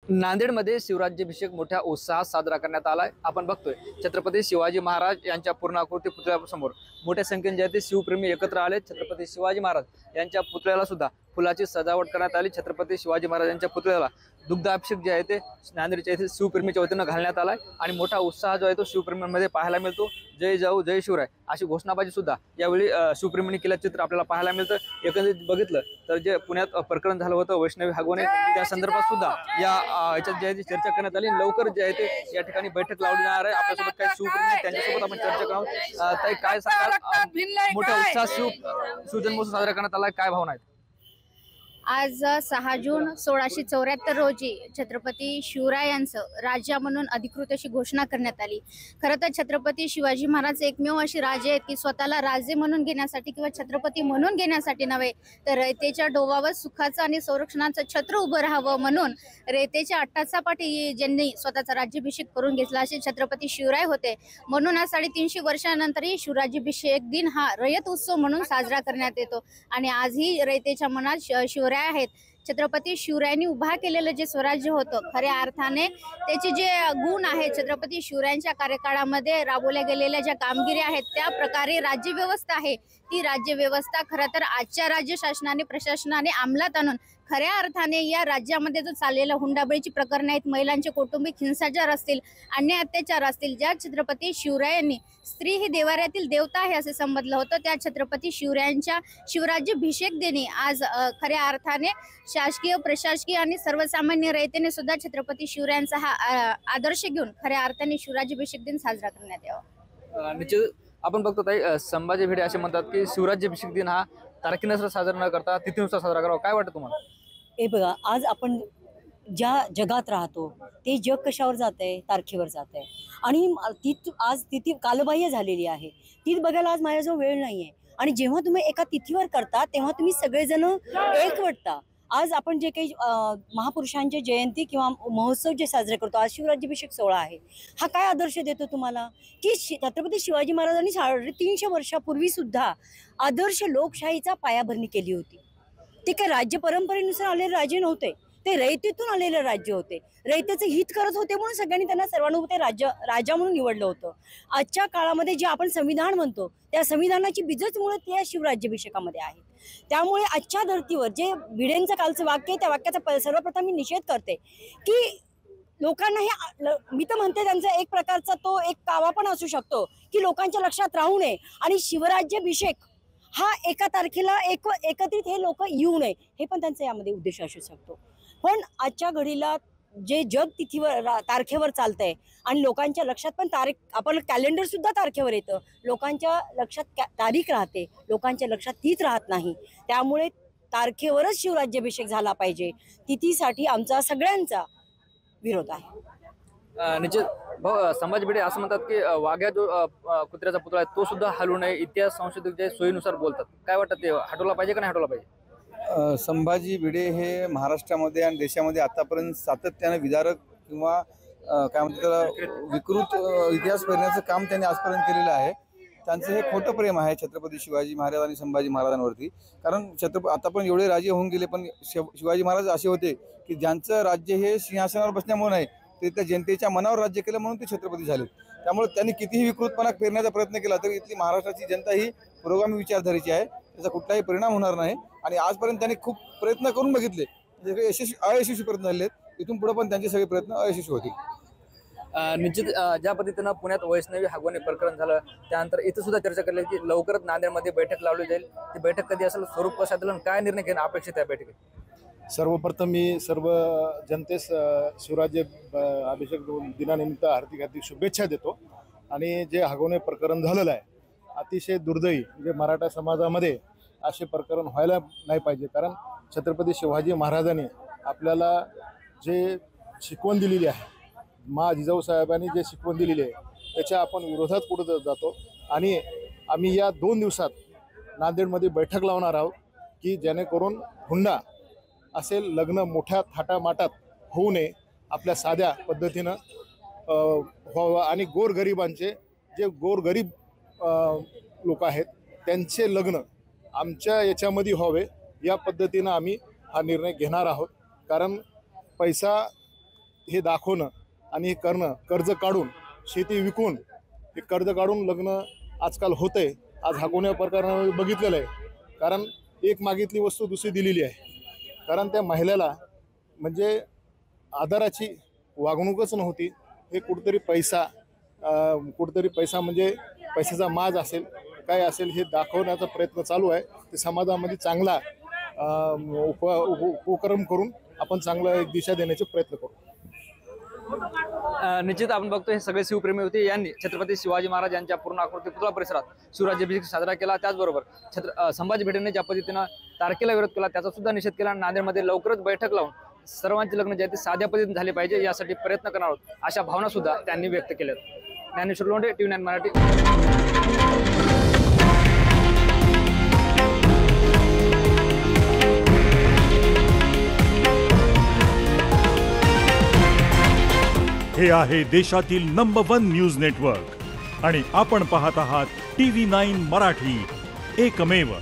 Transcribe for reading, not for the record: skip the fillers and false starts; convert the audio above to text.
नांदेडमध्ये शिवराज्याभिषेक मोठ्या उत्साहात साजरा करण्यात आलाय। आपण बघतोय छत्रपती शिवाजी महाराज यांच्या पूर्णाकृती पुतळ्यासमोर मोठ्या संख्येने जे ते शिवप्रेमी एकत्र आले। छत्रपती शिवाजी महाराज यांच्या पुतळ्याला सुद्धा फुलाची सजावट करण्यात आली। छत्रपती शिवाजी महाराजांच्या पुतळ्याला दुग्धाभिषेक जे आहे ते नांदेडच्या येथील शिवप्रेमीच्या वतीनं घालण्यात आलाय आणि मोठा उत्साह जो आहे तो शिवप्रेमींमध्ये पाहायला मिळतो। जय जाऊ जय शिवराय अशी घोषणाबाजी सुद्धा यावेळी शिवप्रेमींनी केल्याचं चित्र आपल्याला पाहायला मिळतं। एकंदरीत बघितलं तर जे पुण्यात प्रकरण झालं होतं वैष्णवी हागवणे त्या संदर्भात सुद्धा याच्यात जे आहे चर्चा करण्यात आली। लवकर जे आहे ते या ठिकाणी बैठक लावली जाणार आहे। आपल्यासोबत काही शिवप्रेमी त्यांच्यासोबत आपण चर्चा करू। ताई काय सांगाल, मोठा उत्साह शिवजन्मोत्सव साजरा करण्यात आला, काय भावना आहेत? आज 6 जून 1674 रोजी छत्रपती शिवरायांचं राजा म्हणून अधिकृत अशी घोषणा करण्यात आली। खरं तर छत्रपती शिवाजी महाराज एकमेव अशी राजे आहेत की स्वतःला राजे म्हणून घेण्यासाठी किंवा छत्रपती म्हणून घेण्यासाठी नव्हे तर रयतेच्या डोवावर सुखाचं आणि संरक्षणाचं छत्र उभं राहावं म्हणून रयतेच्या अट्टाचा पाठी ज्यांनी स्वतःचा राज्याभिषेक करून घेतला असे छत्रपती शिवराय होते। म्हणून आज 350 वर्षानंतरही शिवराज्याभिषेक दिन हा रयत उत्सव म्हणून साजरा करण्यात येतो आणि आजही रयतेच्या मनात शिवराय आहेत। छत्रपती शिवरायांनी उभा केलेलं जे स्वराज्य होतं खऱ्या अर्थाने त्याचे जे गुण आहेत, छत्रपती शिवरायांच्या कार्यकाळामध्ये राबवल्या गेलेल्या ज्या कामगिरी आहेत त्या प्रकारे राज्यव्यवस्था आहे ती राज्यव्यवस्था खरं तर आजच्या राज्य शासनाने प्रशासनाने अंमलात आणून खऱ्या अर्थाने या राज्यामध्ये जो चाललेला हुंडाबळीची प्रकरण आहेत, महिलांचे कौटुंबिक हिंसाचार असतील, अन्याय अत्याचार असतील, ज्या छत्रपती शिवरायांनी स्त्री ही देवाऱ्यातील देवता आहे असे संबोधलं होतं त्या छत्रपती शिवरायांच्या शिवराज्याभिषेक दिनी आज खऱ्या अर्थाने शासकीय प्रशासकीय आणि सर्वसामान्य रयतेने सुद्धा छत्रपती शिवरायांचा हा आदर्श घेऊन खऱ्या अर्थाने शिवराज्याभिषेक दिन साजरा करण्यात यावा। निश्चित आपण बघतो ताई, संभाजी भिडे असे म्हणतात की शिवराज्याभिषेक दिन हा तारखेनुसार साजरा न करता तिथीनुसार साजरा करावा, काय वाटतं तुम्हाला? हे बघा, आज आपण ज्या जगात राहतो ते जग कशावर जात आहे? तारखेवर जात आहे आणि आज तिथी कालबाह्य झालेली आहे। ती बघायला आज माझ्याजवळ वेळ नाहीये आणि जेव्हा तुम्ही एका तिथीवर करता तेव्हा तुम्ही सगळेजण एकवटता। आज आपण जे काही महापुरुषांची जयंती किंवा महोत्सव जे साजरे करतो, आज शिवराज्याभिषेक सोहळा आहे, हा काय आदर्श देतो तुम्हाला की छत्रपती शिवाजी महाराजांनी 350 वर्षापूर्वी सुद्धा आदर्श लोकशाहीचा पायाभरणी केली होती। ते काय राज्य परंपरेनुसार आलेले राजे नव्हते, ते रयतेतून आलेले राज्य होते, रयतेचं हित करत होते म्हणून सगळ्यांनी त्यांना सर्वानुमते राजा म्हणून निवडलं होतं। आजच्या काळामध्ये जे आपण संविधान म्हणतो त्या संविधानाची बीजच मुळे त्या शिवराज्याभिषेकामध्ये आहेत। त्यामुळे आजच्या धर्तीवर जे भिडेंचं कालचं वाक्य आहे त्या वाक्याचा सर्वप्रथम मी निषेध करते की लोकांना हे, मी तर म्हणते त्यांचा एक प्रकारचा तो एक कावा पण असू शकतो की लोकांच्या लक्षात राहू नये आणि शिवराज्याभिषेक हा एका तारखेला एकत्रित हे लोक येऊ नये हे पण त्यांचा यामध्ये उद्देश असू शकतो। पण आजच्या घडीला जे जग तिथीवर तारखेवर चालतंय आणि लोकांच्या लक्षात पण तारीख, आपण कॅलेंडर सुद्धा तारखेवर येतं, लोकांच्या लक्षात तारीख राहते, लोकांच्या लक्षात तीच राहत नाही। त्यामुळे तारखेवरच शिवराज्याभिषेक झाला पाहिजे, तिथीसाठी आमचा सगळ्यांचा विरोध आहे। निश्चित संभाजी भिडे असं म्हणतात की वाघ्या जो कुत्र्याचा पुतळा आहे तो सुद्धा हलू नये, इतिहास संशोधक जे सोयीनुसार बोलतात, काय वाटतं ते हटवला पाहिजे का नाही हटवला पाहिजे? संभाजी भिडे हे महाराष्ट्रामध्ये आणि देशामध्ये आतापर्यंत सातत्याने विदारक किंवा काय म्हणतात त्याला विकृत इतिहास करण्याचं काम त्यांनी आजपर्यंत केलेलं आहे। त्यांचं हे खोटं प्रेम आहे छत्रपती शिवाजी महाराज आणि संभाजी महाराजांवरती, कारण आता पण एवढे राजे होऊन गेले पण शिवाजी महाराज असे होते की ज्यांचं राज्य हे सिंहासनावर बसण्यामुळे नाही ते त्या जनतेच्या मनावर राज्य केलं म्हणून ते छत्रपती झाले। त्यामुळे त्यांनी कितीही विकृतपणा पेरण्याचा प्रयत्न केला तरी इथली महाराष्ट्राची जनता ही पुरोगामी विचारधारेची आहे, त्याचा कुठलाही परिणाम होणार नाही। आणि आजपर्यंत त्यांनी खूप प्रयत्न करून बघितले, अयशस्वी प्रयत्न झाले, इथून पुढे पण त्यांचे सगळे प्रयत्न अयशस्वी होतील। निश्चित ज्या पद्धतीनं पुण्यात वैष्णवी हागवणे प्रकरण झालं त्यानंतर इथं सुद्धा चर्चा करली की लवकरच नांदेडमध्ये बैठक लावली जाईल, ती बैठक कधी असेल, स्वरूप कसं असेल, काय निर्णय घेणं अपेक्षित आहे बैठकीत? सर्वप्रथम मी सर्व जनतेस शिवराज्य अभिषेक दिनानिमित्त हार्दिक शुभेच्छा देतो। आणि जे हागवणे प्रकरण झालेलं आहे अतिशय दुर्दैवी, म्हणजे मराठा समाजामध्ये असे प्रकरण व्हायला नाही पाहिजे, कारण छत्रपती शिवाजी महाराजांनी आपल्याला जे शिकवण दिलेली आहे, जिजाऊ साहेबांनी जे शिकवण दिलेली आहे त्याच्या आपण विरोधात पुढे जातो आणि आम्ही या 2 दिवसात नांदेडमध्ये बैठक लावणार आहोत की जेणेकरून हुंडा असेल, लग्न मोठ्या थाटामाटात होऊ नये, आपल्या साध्या पद्धतीनं व्हावं आणि गोरगरिबांचे जे गोरगरीब लोक आहेत त्यांचे लग्न आमच्या याच्यामध्ये व्हावे या पद्धतीनं आम्ही हा निर्णय घेणार आहोत। कारण पैसा हे दाखवणं आणि हे करणं, कर्ज काढून शेती विकून हे कर्ज काढून लग्न आजकाल होतंय. आज हागवण्या प्रकरणामध्ये बघितलेलं आहे. कारण एक मागितली वस्तू दुसरी दिलेली आहे. कारण त्या महिलेला म्हणजे आदराची वागणूकच नव्हती. हे कुठेतरी पैसा म्हणजे पैशाचा माज असेल काय असेल हे दाखवण्याचा प्रयत्न चालू आहे. ते समाजामध्ये चांगला उपक्रम करून आपण चांगला एक दिशा देण्याचे प्रयत्न करू. निश्चित आपण बघतो हे सगळे शिवप्रेमी होते. यांनी छत्रपती शिवाजी महाराज यांच्या पूर्ण आकृती पुतळा परिसरात शिवराज्याभिषेक साजरा केला. त्याचबरोबर संभाजी भिडेंनी ज्या पद्धतीनं तारखेला विरोध केला त्याचा सुद्धा निषेध केला. नांदेडमध्ये लवकरच बैठक लावून सर्वांचे लग्न जे आहे ते साध्या पद्धतीने झाले पाहिजे यासाठी प्रयत्न करणार आहोत अशा भावना सुद्धा त्यांनी व्यक्त केल्यात. ज्ञानेश्वर लोंढे, TV9 मराठी. हे आहे देशातील नंबर 1 न्यूज नेटवर्क आणि आपण पाहत आहात TV9 मराठी, एकमेव.